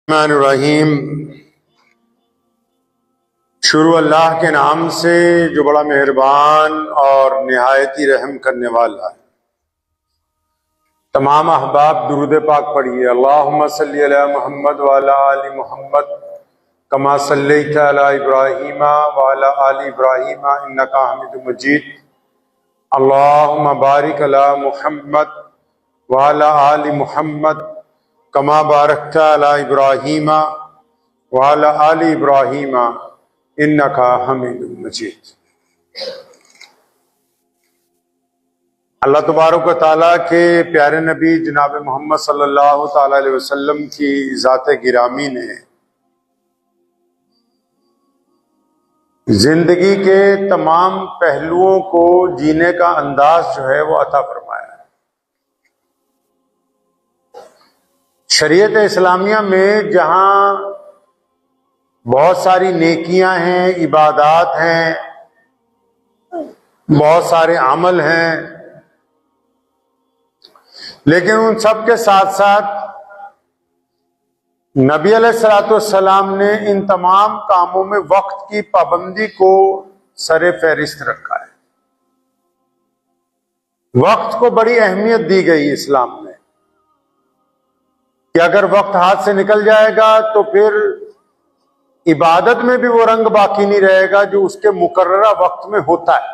रहीम। शुरू अल्लाह के नाम से जो बड़ा मेहरबान और निहायत ही रहम करने वाला है। तमाम अहबाब दुरूद पाक पढ़िए। अल्लाहुम्मा सल्ली अला मुहम्मद व अला आलि मुहम्मद कमा सल्लैता अला इब्राहीम व अला आलि इब्राहीम इन्नका हमीदुम मजीद। अल्लाहुम्मा बारिक अला मुहम्मद व अला आलि मुहम्मद कमा बारकता अला इब्राहीम व अला आलि इब्राहीम इन्नका हमीदुम मजीद। अल्लाह तबारक व तआला के प्यारे नबी जनाब मोहम्मद सल्लल्लाहु तआला अलैहि वसल्लम की ज़ात गिरामी ने जिंदगी के तमाम पहलुओं को जीने का अंदाज जो है वो अता फरमाया है। शरीयत इस्लामिया में जहां बहुत सारी नेकियां हैं, इबादात हैं, बहुत सारे अमल हैं, लेकिन उन सब के साथ साथ नबी अलैहिस्सलाम ने इन तमाम कामों में वक्त की पाबंदी को सरे फहरिस्त रखा है। वक्त को बड़ी अहमियत दी गई इस्लाम में कि अगर वक्त हाथ से निकल जाएगा तो फिर इबादत में भी वो रंग बाकी नहीं रहेगा जो उसके मुकर्ररा वक्त में होता है।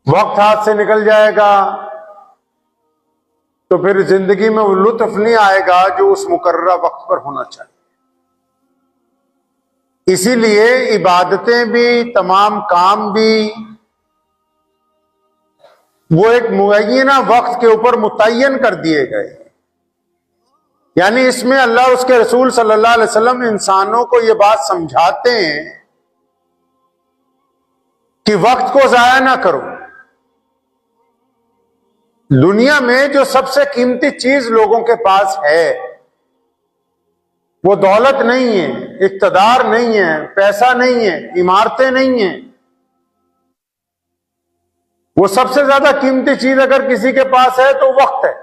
वक्त हाथ से निकल जाएगा तो फिर जिंदगी में वो लुत्फ नहीं आएगा जो उस मुकर्ररा वक्त पर होना चाहिए। इसीलिए इबादतें भी, तमाम काम भी वो एक मुअय्यना वक्त के ऊपर मुतय्यन कर दिए गए। यानी इसमें अल्लाह उसके रसूल सल्लल्लाहु अलैहि वसल्लम इंसानों को ये बात समझाते हैं कि वक्त को जाया ना करो। दुनिया में जो सबसे कीमती चीज लोगों के पास है वो दौलत नहीं है, इक्तदार नहीं है, पैसा नहीं है, इमारतें नहीं है। वो सबसे ज्यादा कीमती चीज अगर किसी के पास है तो वक्त है,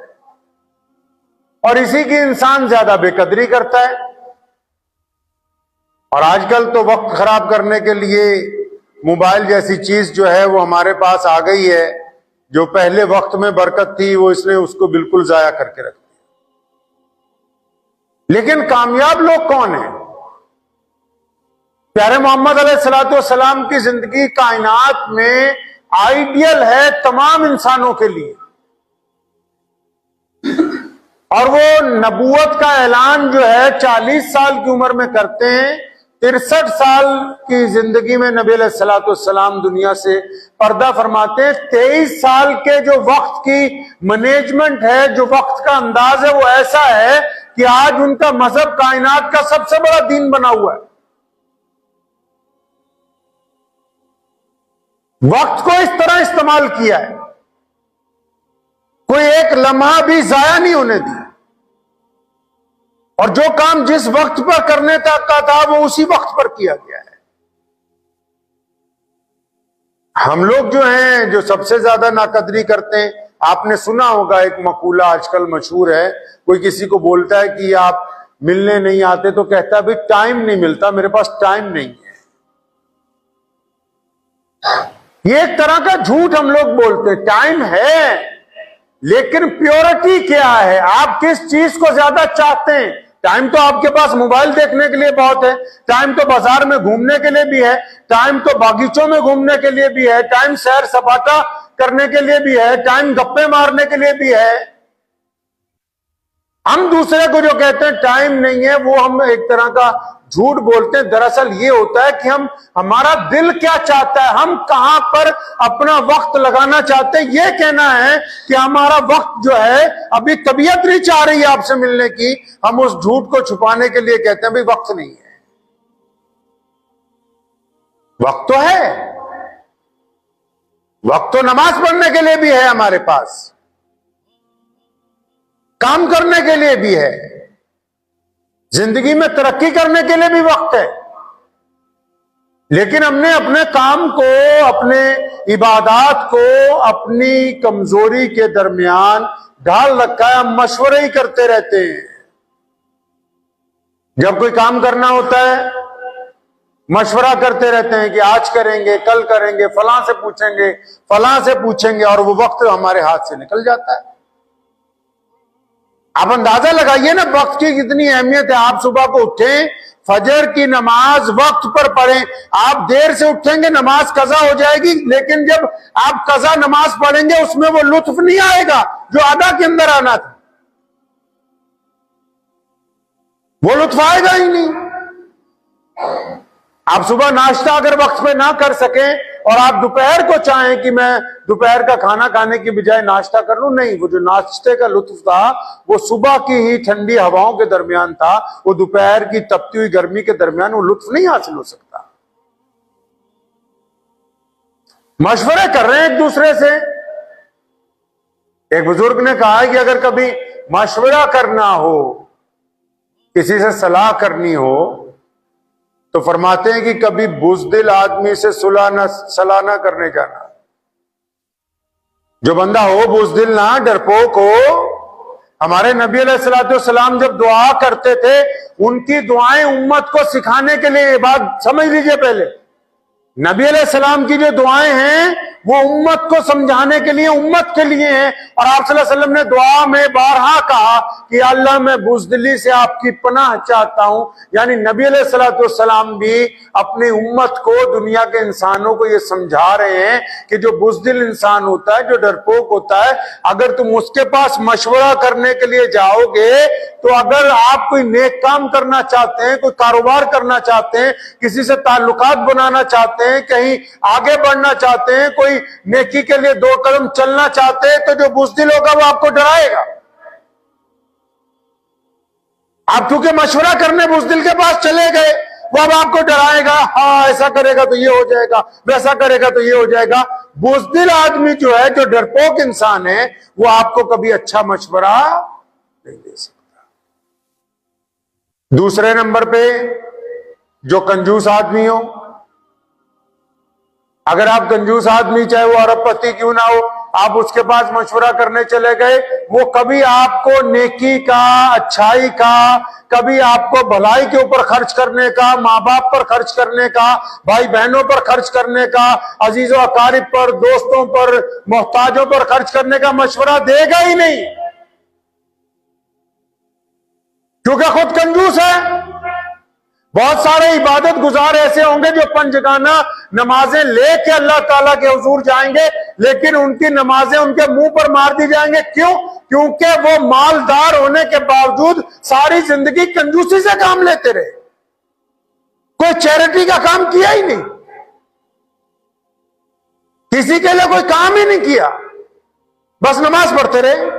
और इसी की इंसान ज्यादा बेकदरी करता है। और आजकल तो वक्त खराब करने के लिए मोबाइल जैसी चीज जो है वो हमारे पास आ गई है। जो पहले वक्त में बरकत थी वो इसने उसको बिल्कुल जाया करके रख दिया। लेकिन कामयाब लोग कौन है? प्यारे मोहम्मद अलैहिस्सलाम की जिंदगी कायनात में आइडियल है तमाम इंसानों के लिए, और वो नबूवत का ऐलान जो है 40 साल की उम्र में करते हैं। 63 साल की जिंदगी में नबी अलैहिस्सलाम दुनिया से पर्दा फरमाते हैं। 23 साल के जो वक्त की मैनेजमेंट है, जो वक्त का अंदाज है, वो ऐसा है कि आज उनका मजहब कायनात का सबसे बड़ा दीन बना हुआ है। वक्त को इस तरह इस्तेमाल किया है, कोई एक लम्हा भी जाया नहीं होने दिया, और जो काम जिस वक्त पर करने तक का था वो उसी वक्त पर किया गया है। हम लोग जो हैं, जो सबसे ज्यादा नाकदरी करते हैं, आपने सुना होगा एक मकूला आजकल मशहूर है। कोई किसी को बोलता है कि आप मिलने नहीं आते तो कहता है भाई टाइम नहीं मिलता, मेरे पास टाइम नहीं है। ये एक तरह का झूठ हम लोग बोलते हैं। टाइम है, लेकिन प्योरिटी क्या है? आप किस चीज को ज्यादा चाहते हैं? टाइम तो आपके पास मोबाइल देखने के लिए बहुत है, टाइम तो बाजार में घूमने के लिए भी है, टाइम तो बागीचों में घूमने के लिए भी है, टाइम सैर सपाटा करने के लिए भी है, टाइम गप्पे मारने के लिए भी है। हम दूसरे को जो कहते हैं टाइम नहीं है, वो हम एक तरह का झूठ बोलते हैं। दरअसल ये होता है कि हमारा दिल क्या चाहता है, हम कहां पर अपना वक्त लगाना चाहते हैं। ये कहना है कि हमारा वक्त जो है अभी तबीयत नहीं चाह रही है आपसे मिलने की, हम उस झूठ को छुपाने के लिए कहते हैं भाई वक्त नहीं है। वक्त तो है, वक्त तो नमाज पढ़ने के लिए भी है हमारे पास, काम करने के लिए भी है, जिंदगी में तरक्की करने के लिए भी वक्त है। लेकिन हमने अपने काम को, अपने इबादात को अपनी कमजोरी के दरमियान ढाल रखा है। हम मशवरे ही करते रहते हैं। जब कोई काम करना होता है मशवरा करते रहते हैं कि आज करेंगे, कल करेंगे, फलां से पूछेंगे, फलां से पूछेंगे, और वो वक्त हमारे हाथ से निकल जाता है। आप अंदाजा लगाइए ना वक्त की कितनी अहमियत है। आप सुबह को उठें, फजर की नमाज वक्त पर पढ़ें। आप देर से उठेंगे, नमाज कजा हो जाएगी, लेकिन जब आप कजा नमाज पढ़ेंगे उसमें वो लुत्फ नहीं आएगा जो अदा के अंदर आना था, वो लुत्फ आएगा ही नहीं। आप सुबह नाश्ता अगर वक्त पे ना कर सकें और आप दोपहर को चाहें कि मैं दोपहर का खाना खाने की बजाय नाश्ता कर लूं, नहीं, वो जो नाश्ते का लुत्फ था वो सुबह की ही ठंडी हवाओं के दरमियान था, वो दोपहर की तपती हुई गर्मी के दरमियान वो लुत्फ नहीं हासिल हो सकता। मशवरे कर रहे हैं एक दूसरे से। एक बुजुर्ग ने कहा है कि अगर कभी मशवरा करना हो, किसी से सलाह करनी हो, तो फरमाते हैं कि कभी बुज़दिल आदमी से सलाह ना करने जाना। जो बंदा हो बुज़दिल ना, डरपोक हो। हमारे नबी अलैहिस्सलाम जब दुआ करते थे, उनकी दुआएं उम्मत को सिखाने के लिए, ये बात समझ लीजिए पहले, नबी अलैहिस्सलाम की जो दुआएं हैं वो उम्मत को समझाने के लिए, उम्मत के लिए हैं। और आप सल्लल्लाहु अलैहि वसल्लम ने दुआ में बारहा कहा कि अल्लाह मैं बुज़दिली से आपकी पनाह चाहता हूं। यानी नबी अलैहिस्सलाम भी अपनी उम्मत को, दुनिया के इंसानों को ये समझा रहे हैं कि जो बुज़दिल इंसान होता है, जो डरपोक होता है, अगर तुम उसके पास मशवरा करने के लिए जाओगे, तो अगर आप कोई नेक काम करना चाहते हैं, कोई कारोबार करना चाहते हैं, किसी से ताल्लुकात बनाना चाहते हैं, कहीं आगे बढ़ना चाहते हैं, कोई नेकी के लिए 2 कदम चलना चाहते हैं, तो जो बुज़दिल होगा वो आपको डराएगा। आप क्योंकि मशवरा करने बुज़दिल के पास चले गए, वो अब आपको डराएगा, हाँ ऐसा करेगा तो ये हो जाएगा, वैसा करेगा तो ये हो जाएगा। बुज़दिल आदमी जो है, जो डरपोक इंसान है, वो आपको कभी अच्छा मशवरा नहीं दे सकता। दूसरे नंबर पे जो कंजूस आदमी हो, अगर आप कंजूस आदमी, चाहे वो अरबपति क्यों ना हो, आप उसके पास मशवरा करने चले गए, वो कभी आपको नेकी का, अच्छाई का, कभी आपको भलाई के ऊपर खर्च करने का, माँ बाप पर खर्च करने का, भाई बहनों पर खर्च करने का, अजीजों अकारिब पर, दोस्तों पर, मोहताजों पर खर्च करने का मशवरा देगा ही नहीं, क्योंकि खुद कंजूस है। बहुत सारे इबादत गुजार ऐसे होंगे जो पंजगाना नमाजें लेके अल्लाह ताला के हुजूर जाएंगे, लेकिन उनकी नमाजें उनके मुंह पर मार दी जाएंगे। क्यों? क्योंकि वो मालदार होने के बावजूद सारी जिंदगी कंजूसी से काम लेते रहे, कोई चैरिटी का काम किया ही नहीं, किसी के लिए कोई काम ही नहीं किया, बस नमाज पढ़ते रहे।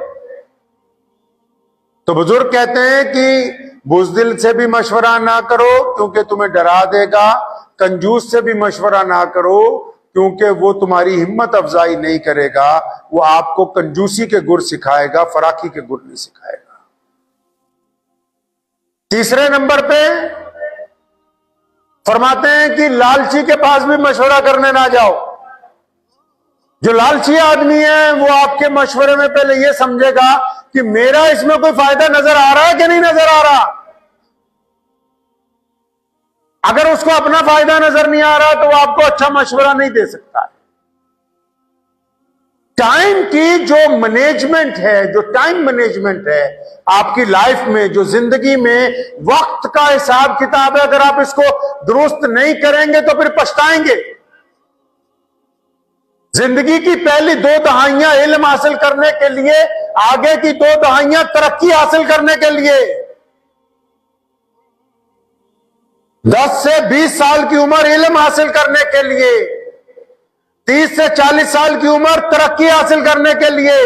तो बुजुर्ग कहते हैं कि बुज़दिल से भी मशवरा ना करो क्योंकि तुम्हें डरा देगा, कंजूस से भी मशवरा ना करो क्योंकि वो तुम्हारी हिम्मत अफजाई नहीं करेगा, वो आपको कंजूसी के गुर सिखाएगा, फराकी के गुर नहीं सिखाएगा। तीसरे नंबर पे फरमाते हैं कि लालची के पास भी मशवरा करने ना जाओ। जो लालची आदमी है वो आपके मशवरे में पहले ये समझेगा कि मेरा इसमें कोई फायदा नजर आ रहा है कि नहीं नजर आ रहा। अगर उसको अपना फायदा नजर नहीं आ रहा तो वो आपको अच्छा मशवरा नहीं दे सकता। टाइम की जो मैनेजमेंट है, जो टाइम मैनेजमेंट है आपकी लाइफ में, जो जिंदगी में वक्त का हिसाब किताब है, अगर आप इसको दुरुस्त नहीं करेंगे तो फिर पछताएंगे। जिंदगी की पहली 2 दहाइयां इल्म हासिल करने के लिए, आगे की 2 दहाइयां तरक्की हासिल करने के लिए, 10 से 20 साल की उम्र इल्म हासिल करने के लिए, 30 से 40 साल की उम्र तरक्की हासिल करने के लिए,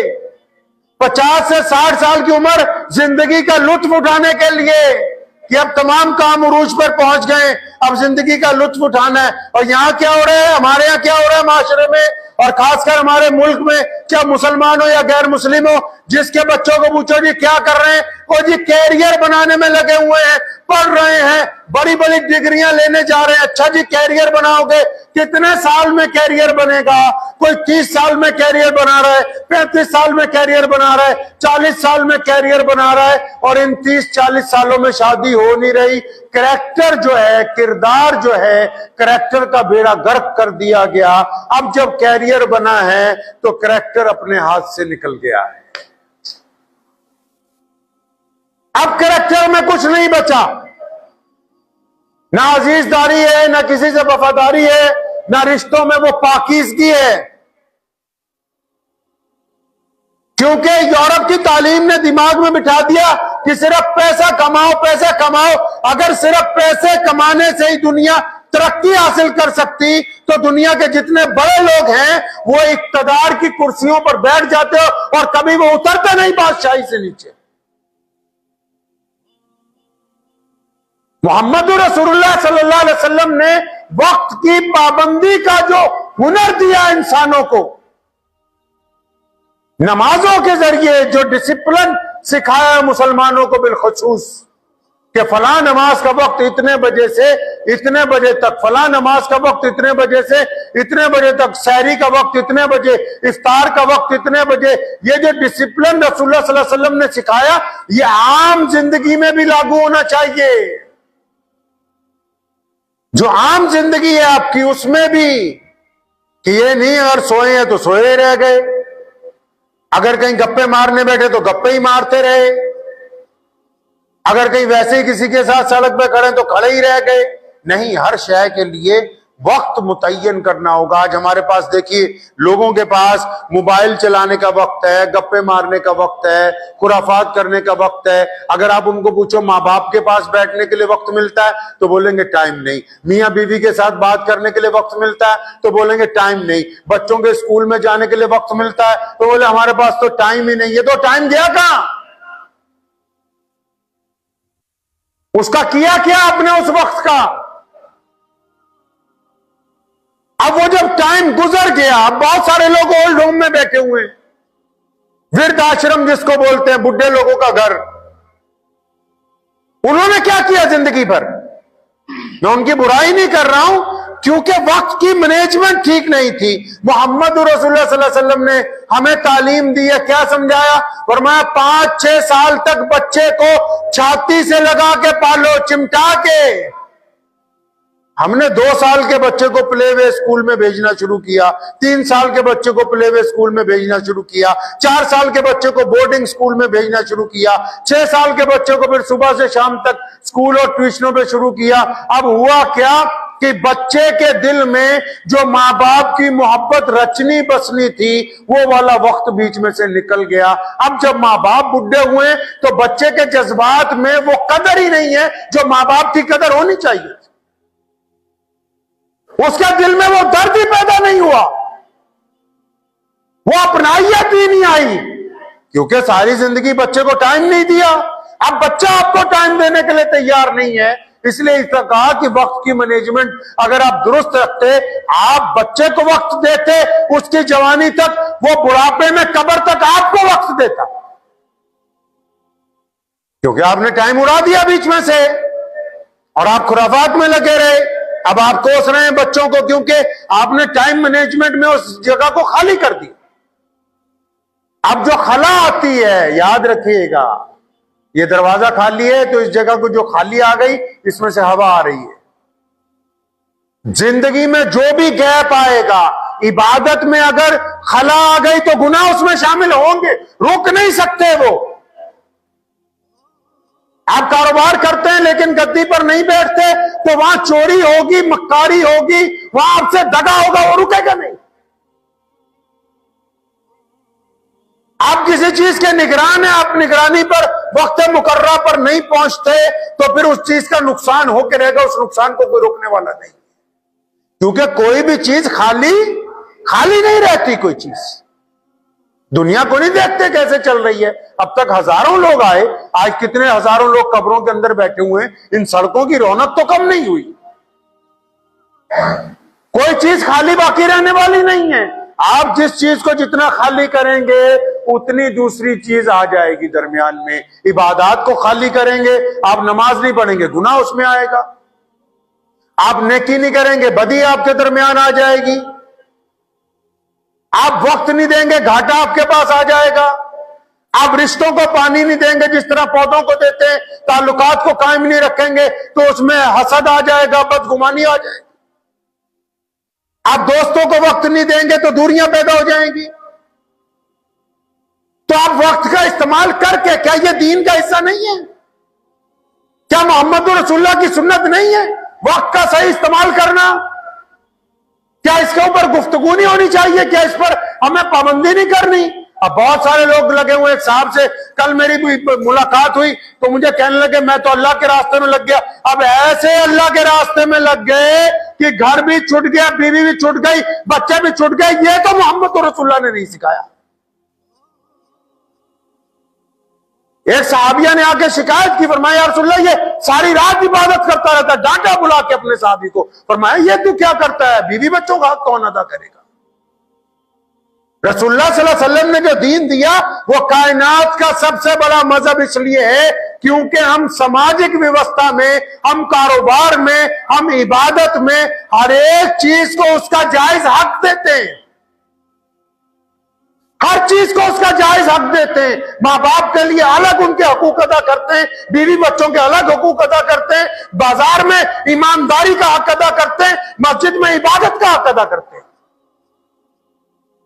50 से 60 साल की उम्र जिंदगी का लुत्फ उठाने के लिए, कि अब तमाम काम उरूज पर पहुंच गए, अब जिंदगी का लुत्फ उठाना है। और यहां क्या हो रहा है, हमारे यहां क्या हो रहा है माशरे में, और खासकर हमारे मुल्क में, क्या मुसलमान हो या गैर मुस्लिम हो, जिसके बच्चों को पूछो जी क्या कर रहे हैं, वो जी कैरियर बनाने में लगे हुए हैं, पढ़ रहे हैं, बड़ी बड़ी डिग्रियां लेने जा रहे हैं। अच्छा जी कैरियर बनाओगे कितने साल में कैरियर बनेगा। कोई 30 साल में कैरियर बना रहा है, 35 साल में कैरियर बना रहा है, 40 साल में कैरियर बना रहा है, और इन 30-40 सालों में शादी हो नहीं रही। कैरेक्टर जो है, किरदार जो है, कैरेक्टर का बेड़ा गर्क कर दिया गया। अब जब कैरियर बना है तो कैरेक्टर अपने हाथ से निकल गया है। अब कैरेक्टर में कुछ नहीं बचा, ना अजीजदारी है, ना किसी से वफादारी है, ना रिश्तों में वो पाकीज़गी है। क्योंकि यूरोप की तालीम ने दिमाग में बिठा दिया कि सिर्फ पैसा कमाओ, पैसा कमाओ। अगर सिर्फ पैसे कमाने से ही दुनिया तरक्की हासिल कर सकती तो दुनिया के जितने बड़े लोग हैं वो इक्तदार की कुर्सियों पर बैठ जाते हो और कभी वो उतरते नहीं बादशाही से नीचे। मोहम्मद रसूलुल्लाह सल्लल्लाहु अलैहि वसल्लम ने वक्त की पाबंदी का जो हुनर दिया इंसानों को, नमाजों के जरिए जो डिसिप्लिन सिखाया मुसलमानों को बिलखुसूस, कि फला नमाज का वक्त इतने बजे से इतने बजे तक, फला नमाज का वक्त इतने बजे से इतने बजे तक, सहरी का वक्त इतने बजे, इफ्तार का वक्त इतने बजे। ये जो डिसिप्लिन रसूलुल्लाह सल्लल्लाहु अलैहि वसल्लम ने सिखाया, ये आम जिंदगी में भी लागू होना चाहिए। जो आम जिंदगी है आपकी, उसमें भी, कि ये नहीं अगर सोए हैं तो सोए रह गए, अगर कहीं गप्पे मारने बैठे तो गप्पे ही मारते रहे, अगर कहीं वैसे ही किसी के साथ सड़क पे खड़े तो खड़े ही रह गए। नहीं, हर शय के लिए वक्त मुतय्यन करना होगा। आज हमारे पास देखिए, लोगों के पास मोबाइल चलाने का वक्त है, गप्पे मारने का वक्त है, खुराफात करने का वक्त है। अगर आप उनको पूछो माँ बाप के पास बैठने के लिए वक्त मिलता है तो बोलेंगे टाइम नहीं। मियाँ बीवी के साथ बात करने के लिए वक्त मिलता है तो बोलेंगे टाइम नहीं। बच्चों के स्कूल में जाने के लिए वक्त मिलता है तो बोले हमारे पास तो टाइम ही नहीं है। तो टाइम गया कहां? उसका किया क्या आपने उस वक्त का? अब वो जब टाइम गुजर गया, अब बहुत सारे लोग ओल्ड होम में बैठे हुए हैं, वृद्ध आश्रम जिसको बोलते हैं, बुढ़े लोगों का घर। उन्होंने क्या किया जिंदगी भर? मैं उनकी बुराई नहीं कर रहा हूं, क्योंकि वक्त की मैनेजमेंट ठीक नहीं थी। मोहम्मद रसूलुल्लाह सल्लल्लाहु अलैहि वसल्लम ने हमें तालीम दी है, क्या समझाया? फरमाया 5-6 साल तक बच्चे को छाती से लगा के पालो, चिमटा के। हमने 2 साल के बच्चे को प्ले वे स्कूल में भेजना शुरू किया, 3 साल के बच्चे को प्ले वे स्कूल में भेजना शुरू किया, 4 साल के बच्चे को बोर्डिंग स्कूल में भेजना शुरू किया, 6 साल के बच्चे को फिर सुबह से शाम तक स्कूल और ट्यूशनों पे शुरू किया। अब हुआ क्या कि बच्चे के दिल में जो माँ बाप की मोहब्बत रचनी बसनी थी, वो वाला वक्त बीच में से निकल गया। अब जब माँ बाप बुढ़े हुए तो बच्चे के जज्बात में वो कदर ही नहीं है जो माँ बाप की कदर होनी चाहिए। उसके दिल में वो दर्द ही पैदा नहीं हुआ, वो अपनाइयत ही नहीं आई, क्योंकि सारी जिंदगी बच्चे को टाइम नहीं दिया। अब बच्चा आपको टाइम देने के लिए तैयार नहीं है, इसलिए इसका कहा कि वक्त की मैनेजमेंट अगर आप दुरुस्त रखते, आप बच्चे को वक्त देते उसकी जवानी तक, वो बुढ़ापे में कब्र तक आपको वक्त देता। क्योंकि आपने टाइम उड़ा दिया बीच में से और आप खुराफात में लगे रहे। अब आप कोस रहे हैं बच्चों को, क्योंकि आपने टाइम मैनेजमेंट में उस जगह को खाली कर दी। अब जो खला आती है, याद रखिएगा, ये दरवाजा खाली है तो इस जगह को जो खाली आ गई, इसमें से हवा आ रही है। जिंदगी में जो भी गैप आएगा, इबादत में अगर खला आ गई तो गुनाह उसमें शामिल होंगे, रुक नहीं सकते वो। आप कारोबार करते हैं लेकिन गद्दी पर नहीं बैठते तो वहां चोरी होगी, मक्कारी होगी, वहां आपसे दगा होगा, वो रुकेगा नहीं। आप किसी चीज के निगरान है, आप निगरानी पर वक्त मुकर्रा पर नहीं पहुंचते तो फिर उस चीज का नुकसान होकर रहेगा, उस नुकसान को कोई रोकने वाला नहीं। क्योंकि कोई भी चीज खाली नहीं रहती। कोई चीज दुनिया को नहीं देखते कैसे चल रही है। अब तक हजारों लोग आए, आज कितने हजारों लोग कब्रों के अंदर बैठे हुए हैं। इन सड़कों की रौनक तो कम नहीं हुई। कोई चीज खाली बाकी रहने वाली नहीं है। आप जिस चीज को जितना खाली करेंगे उतनी दूसरी चीज आ जाएगी दरमियान में। इबादत को खाली करेंगे, आप नमाज नहीं पढ़ेंगे, गुनाह उसमें आएगा। आप नेकी नहीं करेंगे, बदी आपके दरमियान आ जाएगी। आप वक्त नहीं देंगे, घाटा आपके पास आ जाएगा। आप रिश्तों को पानी नहीं देंगे जिस तरह पौधों को देते हैं, ताल्लुकात को कायम नहीं रखेंगे तो उसमें हसद आ जाएगा, बदगुमानी आ जाएगी। आप दोस्तों को वक्त नहीं देंगे तो दूरियां पैदा हो जाएंगी। तो आप वक्त का इस्तेमाल करके, क्या यह दीन का हिस्सा नहीं है? क्या मोहम्मद रसूलुल्लाह की सुन्नत नहीं है वक्त का सही इस्तेमाल करना? क्या इसके ऊपर गुफ्तगू नहीं होनी चाहिए? क्या इस पर हमें पाबंदी नहीं करनी? अब बहुत सारे लोग लगे हुए, एक साहब से कल मेरी मुलाकात हुई तो मुझे कहने लगे मैं तो अल्लाह के रास्ते में लग गया। अब ऐसे अल्लाह के रास्ते में लग गए कि घर भी छूट गया, बीवी भी छूट गई, बच्चे भी छूट गए। ये तो मोहम्मद रसूलुल्लाह ने नहीं सिखाया। एक सहाबिया ने आके शिकायत की, फरमाया या रसूलल्लाह ये सारी रात इबादत करता रहता है। डांटा बुला के अपने साहबी को, फरमाया ये तू क्या करता है? बीवी बच्चों का हक कौन अदा करेगा? रसूलुल्लाह सल्लल्लाहु अलैहि वसल्लम ने जो दीन दिया वो कायनात का सबसे बड़ा मजहब इसलिए है क्योंकि हम सामाजिक व्यवस्था में, हम कारोबार में, हम इबादत में हर एक चीज को उसका जायज हक देते हैं। हर चीज को उसका जायज हक देते हैं। माँ बाप के लिए अलग उनके हकूक अदा करते हैं, बीवी बच्चों के अलग हकूक अदा करते हैं, बाजार में ईमानदारी का हक अदा करते हैं, मस्जिद में इबादत का हक अदा करते हैं।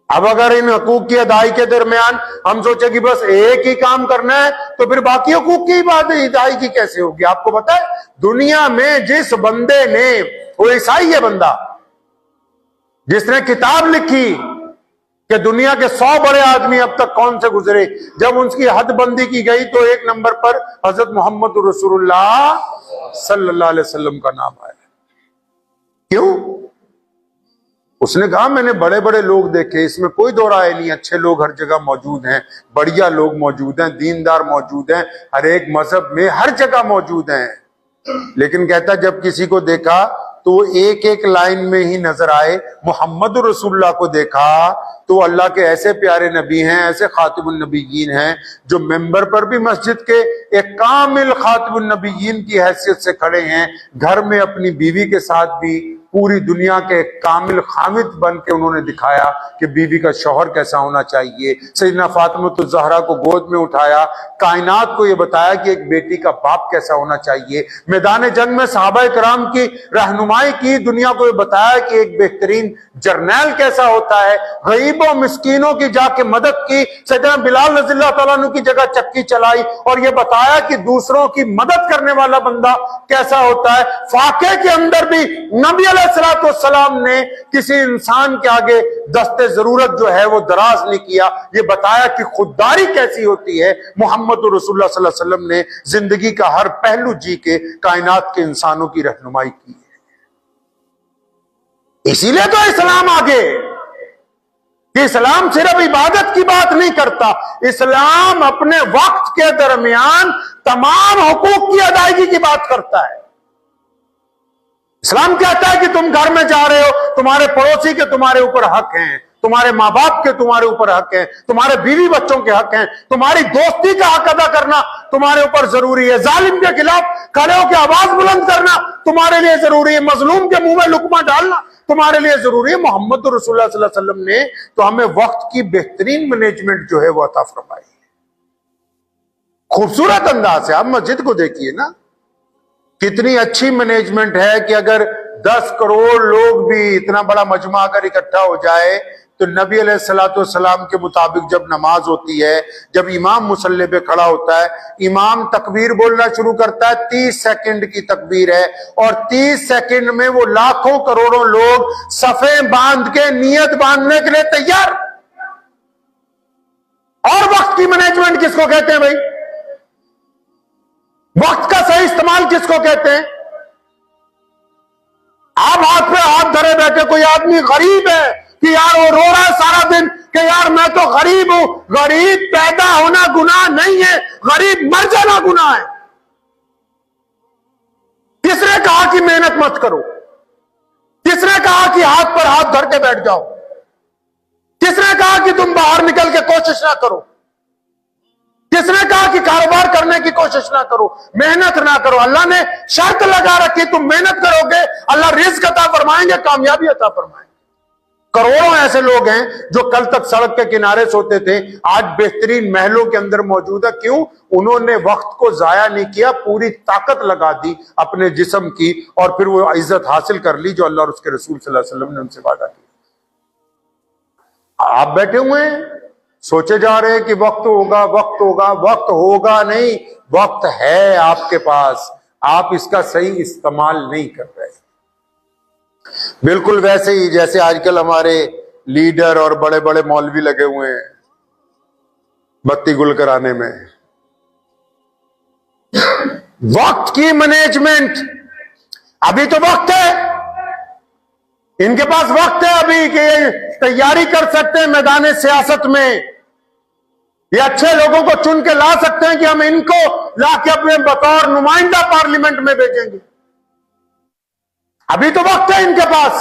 अब अगर इन हकूक की अदाई के दरमियान हम सोचे कि बस एक ही काम करना है तो फिर बाकी हकूक की अदाई की कैसे होगी? आपको पता है दुनिया में जिस बंदे ने, वो ईसाई है बंदा, जिसने किताब लिखी कि दुनिया के 100 बड़े आदमी अब तक कौन से गुजरे, जब उनकी हदबंदी की गई तो एक नंबर पर हजरत मोहम्मद रसूलुल्लाह सल्लल्लाहु अलैहि वसल्लम का नाम आया। क्यों? उसने कहा मैंने बड़े बड़े लोग देखे, इसमें कोई दो राय नहीं, अच्छे लोग हर जगह मौजूद हैं, बढ़िया लोग मौजूद हैं, दीनदार मौजूद हैं, हर एक मजहब में हर जगह मौजूद हैं। लेकिन कहता जब किसी को देखा तो एक एक लाइन में ही नजर आए। मोहम्मद रसूलुल्लाह को देखा तो अल्लाह के ऐसे प्यारे नबी हैं, ऐसे खातिमुन नबीयीन हैं जो मेंबर पर भी मस्जिद के एक कामिल खातिमुन नबीयीन की हैसियत से खड़े हैं, घर में अपनी बीवी के साथ भी पूरी दुनिया के कामिल खामिद बन के उन्होंने दिखाया कि बीवी का शौहर कैसा होना चाहिए। सैयदना फातिमा ज़हरा को गोद में उठाया, कायनात को यह बताया कि एक बेटी का बाप कैसा होना चाहिए। मैदान जंग में सहाबाए किराम की रहनुमाई की, दुनिया को यह बताया कि एक बेहतरीन जर्नैल कैसा होता है। गरीबों मिस्कीनों की जाके मदद की, सैयदना बिलाल रज़ियल्लाहु तआला अन्हु की जगह चक्की चलाई और यह बताया कि दूसरों की मदद करने वाला बंदा कैसा होता है। फाके के अंदर भी नबी अलैहिस्सलाम ने किसी इंसान के आगे दस्ते जरूरत जो है वो दराज नहीं किया। ये बताया कि खुददारी कैसी होती है। मोहम्मद रसूलुल्लाह सल्लल्लाहु अलैहि वसल्लम ने जिंदगी का हर पहलू जी के कायनात के इंसानों की रहनुमाई की है। इसीलिए तो इस्लाम आगे, कि इस्लाम सिर्फ इबादत की बात नहीं करता, इस्लाम अपने वक्त के दरमियान तमाम हुकूक की अदायगी की बात करता है। इस्लाम कहता है कि तुम घर में जा रहे हो, तुम्हारे पड़ोसी के तुम्हारे ऊपर हक हैं, तुम्हारे माँ बाप के तुम्हारे ऊपर हक हैं, तुम्हारे बीवी बच्चों के हक हैं, तुम्हारी दोस्ती का हक अदा करना तुम्हारे ऊपर जरूरी है, जालिम के खिलाफ खड़े होकर आवाज बुलंद करना तुम्हारे लिए जरूरी है, मजलूम के मुंह में लुकमा डालना तुम्हारे लिए जरूरी है। मोहम्मद रसूलुल्लाह सल्लल्लाहु अलैहि वसल्लम ने तो हमें वक्त की बेहतरीन मैनेजमेंट जो है वो अता फरमाई है, खूबसूरत अंदाज से। आप मस्जिद को देखिए ना, कितनी अच्छी मैनेजमेंट है कि अगर 10 करोड़ लोग भी, इतना बड़ा मजमा अगर इकट्ठा हो जाए तो नबी अलैहिस्सलाम के मुताबिक जब नमाज होती है, जब इमाम मुसल्ले पे खड़ा होता है, इमाम तकबीर बोलना शुरू करता है, 30 सेकंड की तकबीर है और 30 सेकंड में वो लाखों करोड़ों लोग सफे बांध के नियत बांधने के लिए तैयार। और वक्त की मैनेजमेंट किसको कहते हैं भाई? वक्त का सही इस्तेमाल किसको कहते हैं? आप हाथ पे हाथ धरे बैठे, कोई आदमी गरीब है कि यार वो रो रहा है सारा दिन कि यार मैं तो गरीब हूं। गरीब पैदा होना गुनाह नहीं है, गरीब मर जाना गुनाह है। किसने कहा कि मेहनत मत करो? किसने कहा कि हाथ पर हाथ धर के बैठ जाओ? किसने कहा कि तुम बाहर निकल के कोशिश ना करो? किसने कहा कि कारोबार करने की कोशिश ना करो, मेहनत ना करो? अल्लाह ने शर्त लगा रखी, तुम मेहनत करोगे अल्लाह रिज्क अता फरमाएंगे, कामयाबी अता फरमाएंगे। करोड़ों ऐसे लोग हैं जो कल तक सड़क के किनारे सोते थे, आज बेहतरीन महलों के अंदर मौजूद है। क्यों? उन्होंने वक्त को जाया नहीं किया, पूरी ताकत लगा दी अपने जिस्म की और फिर वो इज्जत हासिल कर ली जो अल्लाह और उसके रसूल सल्लल्लाहु अलैहि वसल्लम ने उनसे वादा किया। आप बैठे हुए हैं, सोचे जा रहे हैं कि वक्त होगा, वक्त होगा। वक्त होगा नहीं, वक्त है आपके पास, आप इसका सही इस्तेमाल नहीं कर रहे। बिल्कुल वैसे ही जैसे आजकल हमारे लीडर और बड़े बड़े मौलवी लगे हुए हैं बत्ती गुल कराने में। वक्त की मैनेजमेंट, अभी तो वक्त है, इनके पास वक्त है अभी कि तैयारी कर सकते हैं मैदान सियासत में, ये अच्छे लोगों को चुन के ला सकते हैं कि हम इनको लाके अपने बतौर नुमाइंदा पार्लियामेंट में भेजेंगे। अभी तो वक्त है इनके पास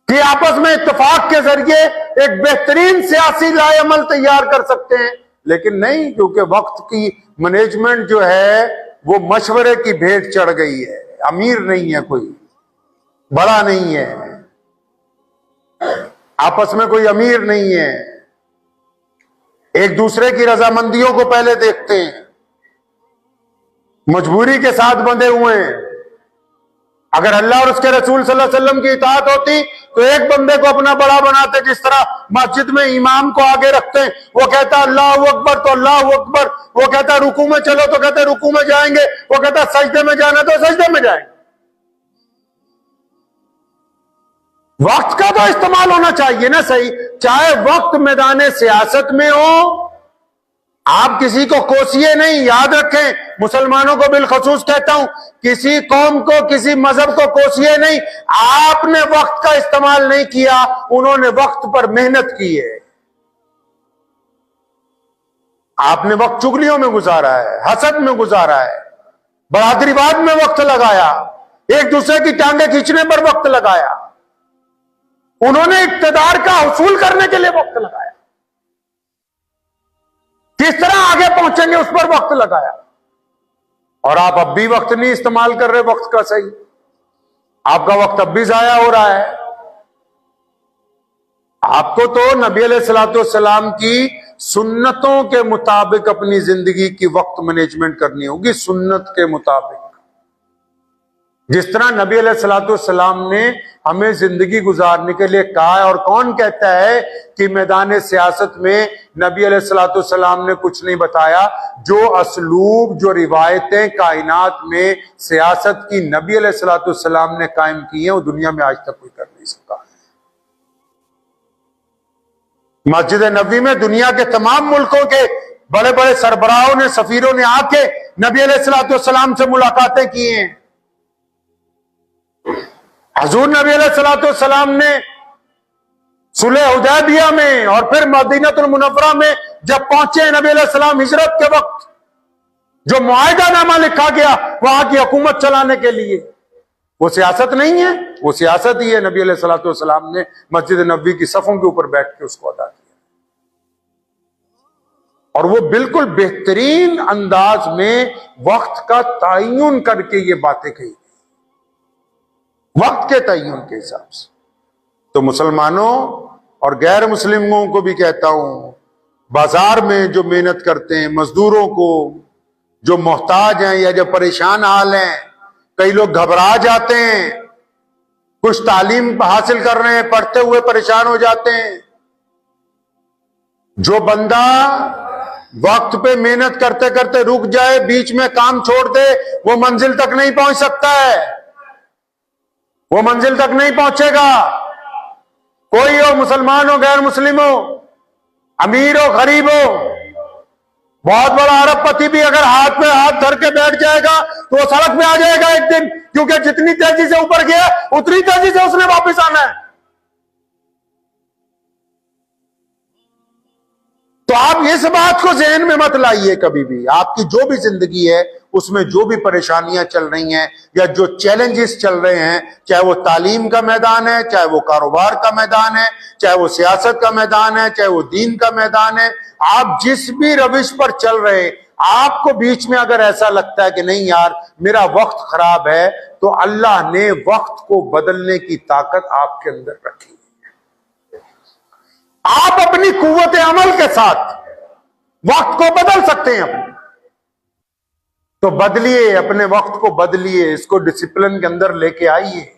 कि आपस में इत्तेफाक के जरिए एक बेहतरीन सियासी लाएअमल तैयार कर सकते हैं, लेकिन नहीं, क्योंकि वक्त की मैनेजमेंट जो है वो मशवरे की भेंट चढ़ गई है। अमीर नहीं है कोई, बड़ा नहीं है, आपस में कोई अमीर नहीं है, एक दूसरे की रजामंदियों को पहले देखते हैं, मजबूरी के साथ बंधे हुए हैं। अगर अल्लाह और उसके रसूल सल्लल्लाहु अलैहि वसल्लम की इताअत होती तो एक बंदे को अपना बड़ा बनाते, जिस तरह मस्जिद में इमाम को आगे रखते हैं, वो कहता अल्लाहु अकबर तो अल्लाहु अकबर, वो कहता रुकू में चलो तो कहते रुकू में जाएंगे, वो कहता सजदे में जाना तो सजदे में जाएंगे। वक्त का तो इस्तेमाल होना चाहिए ना सही, चाहे वक्त मैदान सियासत में हो। आप किसी को कोसिए नहीं, याद रखें, मुसलमानों को बिलखसूस कहता हूं, किसी कौम को, किसी मजहब को कोसिए नहीं। आपने वक्त का इस्तेमाल नहीं किया, उन्होंने वक्त पर मेहनत की है। आपने वक्त चुगलियों में गुजारा है, हसद में गुजारा है, बरादरीवाद में वक्त लगाया, एक दूसरे की टांगे खींचने पर वक्त लगाया, उन्होंने इक्तदार का हुसूल करने के लिए वक्त लगाया, किस तरह आगे पहुंचेंगे उस पर वक्त लगाया। और आप अब भी वक्त नहीं इस्तेमाल कर रहे वक्त का सही, आपका वक्त अब भी जाया हो रहा है। आपको तो नबी अलैहिस्सलातु वस्सलाम की सुन्नतों के मुताबिक अपनी जिंदगी की वक्त मैनेजमेंट करनी होगी, सुन्नत के मुताबिक, जिस तरह नबी अलैहिस्सलातु वस्सलाम ने हमें जिंदगी गुजारने के लिए कहा है। और कौन कहता है कि मैदान सियासत में नबी अलैहिस्सलातु वस्सलाम ने कुछ नहीं बताया? जो असलूब, जो रिवायतें कायनात में सियासत की नबी अलैहिस्सलातु वस्सलाम ने कायम की हैं, वो दुनिया में आज तक कोई कर नहीं सका। मस्जिद नबी में दुनिया के तमाम मुल्कों के बड़े बड़े सरबराहों ने, सफीरों ने आके नबी अलैहिस्सलातु वस्सलाम से मुलाकातें की हैं। हजूर नबी अलैहिस्सलातु वस्सलाम ने सुलह हुदैबिया में और फिर मदीनतुल मुनव्वरा में जब पहुंचे नबी अलैहिस्सलाम हिजरत के वक्त, जो मुआहिदानामा लिखा गया वहां की हुकूमत चलाने के लिए, वो सियासत नहीं है, वो सियासत ही है। नबी अलैहिस्सलातु वस्सलाम ने मस्जिद नबवी की सफों के ऊपर बैठ के उसको अदा किया, और वो बिल्कुल बेहतरीन अंदाज में वक्त का तयन करके ये बातें कही, वक्त के तयन के हिसाब से। तो मुसलमानों और गैर मुस्लिमों को भी कहता हूं, बाजार में जो मेहनत करते हैं, मजदूरों को, जो मोहताज हैं या जो परेशान हाल हैं, कई लोग घबरा जाते हैं, कुछ तालीम हासिल कर रहे हैं, पढ़ते हुए परेशान हो जाते हैं। जो बंदा वक्त पे मेहनत करते करते रुक जाए, बीच में काम छोड़ दे, वो मंजिल तक नहीं पहुंच सकता है, वो मंजिल तक नहीं पहुंचेगा। कोई हो, मुसलमान हो, गैर मुस्लिम हो, अमीर हो, गरीब हो, बहुत बड़ा अरबपति भी अगर हाथ पे हाथ धर के बैठ जाएगा तो वो सड़क पे आ जाएगा एक दिन, क्योंकि जितनी तेजी से ऊपर गया उतनी तेजी से उसने वापस आना है। तो आप इस बात को ज़हन में मत लाइए कभी भी, आपकी जो भी जिंदगी है उसमें जो भी परेशानियां चल रही हैं या जो चैलेंजेस चल रहे हैं, चाहे वो तालीम का मैदान है, चाहे वो कारोबार का मैदान है, चाहे वो सियासत का मैदान है, चाहे वो दीन का मैदान है, आप जिस भी रविश पर चल रहे हैं, आपको बीच में अगर ऐसा लगता है कि नहीं यार मेरा वक्त खराब है, तो अल्लाह ने वक्त को बदलने की ताकत आपके अंदर रखी। आप अपनी कुव्वत अमल के साथ वक्त को बदल सकते हैं अपने, तो बदलिए, अपने वक्त को बदलिए, इसको डिसिप्लिन के अंदर लेके आइए,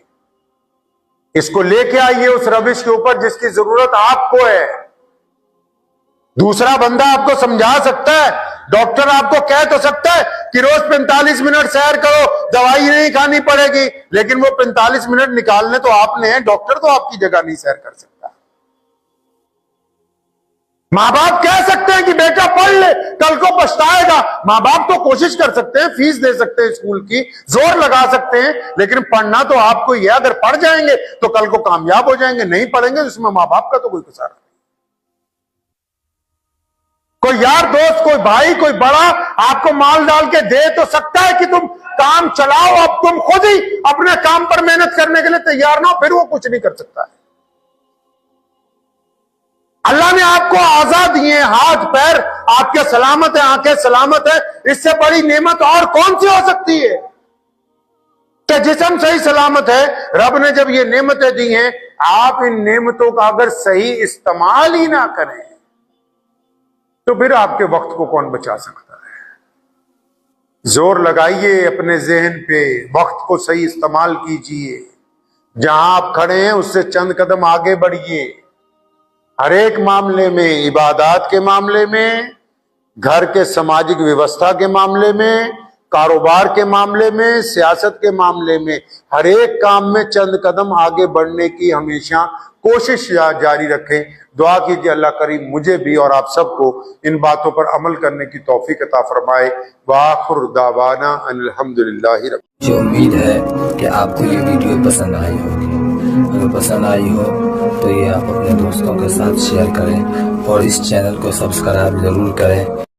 इसको लेके आइए उस रविश के ऊपर जिसकी जरूरत आपको है। दूसरा बंदा आपको समझा सकता है, डॉक्टर आपको कह तो सकता है कि रोज 45 मिनट सैर करो, दवाई नहीं खानी पड़ेगी, लेकिन वो 45 मिनट निकालने तो आपने हैं, डॉक्टर तो आपकी जगह नहीं सैर कर सकता। मां बाप कह सकते हैं कि बेटा पढ़ ले, कल को पछताएगा, मां बाप तो कोशिश कर सकते हैं, फीस दे सकते हैं स्कूल की, जोर लगा सकते हैं, लेकिन पढ़ना तो आपको ही है। अगर पढ़ जाएंगे तो कल को कामयाब हो जाएंगे, नहीं पढ़ेंगे तो इसमें मां बाप का तो कोई कसूर नहीं। कोई यार दोस्त, कोई भाई, कोई बड़ा आपको माल डाल के दे तो सकता है कि तुम काम चलाओ, अब तुम खुद ही अपने काम पर मेहनत करने के लिए तैयार ना हो, फिर वो कुछ नहीं कर सकता है। अल्लाह ने आपको आजाद दिए, हाथ पैर आपके सलामत है, आंखें सलामत है, इससे बड़ी नेमत और कौन सी हो सकती है? कि जिस्म सही सलामत है, रब ने जब ये नेमतें दी हैं, आप इन नेमतों का अगर सही इस्तेमाल ही ना करें तो फिर आपके वक्त को कौन बचा सकता है? जोर लगाइए अपने जहन पे, वक्त को सही इस्तेमाल कीजिए, जहां आप खड़े हैं उससे चंद कदम आगे बढ़िए। हर एक मामले में, इबादत के मामले में, घर के सामाजिक व्यवस्था के मामले में, कारोबार के मामले में, सियासत के मामले में, हर एक काम में चंद कदम आगे बढ़ने की हमेशा कोशिश जारी रखें। दुआ कीजिए अल्लाह करीम मुझे भी और आप सबको इन बातों पर अमल करने की तौफीक अता फरमाए। वाखिर दावाना अल्हम्दुलिल्लाहि रब्बिल। मुझे उम्मीद है कि आपको ये वीडियो पसंद आई होगी। अगर पसंद आई हो तो ये आप अपने दोस्तों के साथ शेयर करें और इस चैनल को सब्सक्राइब जरूर करें।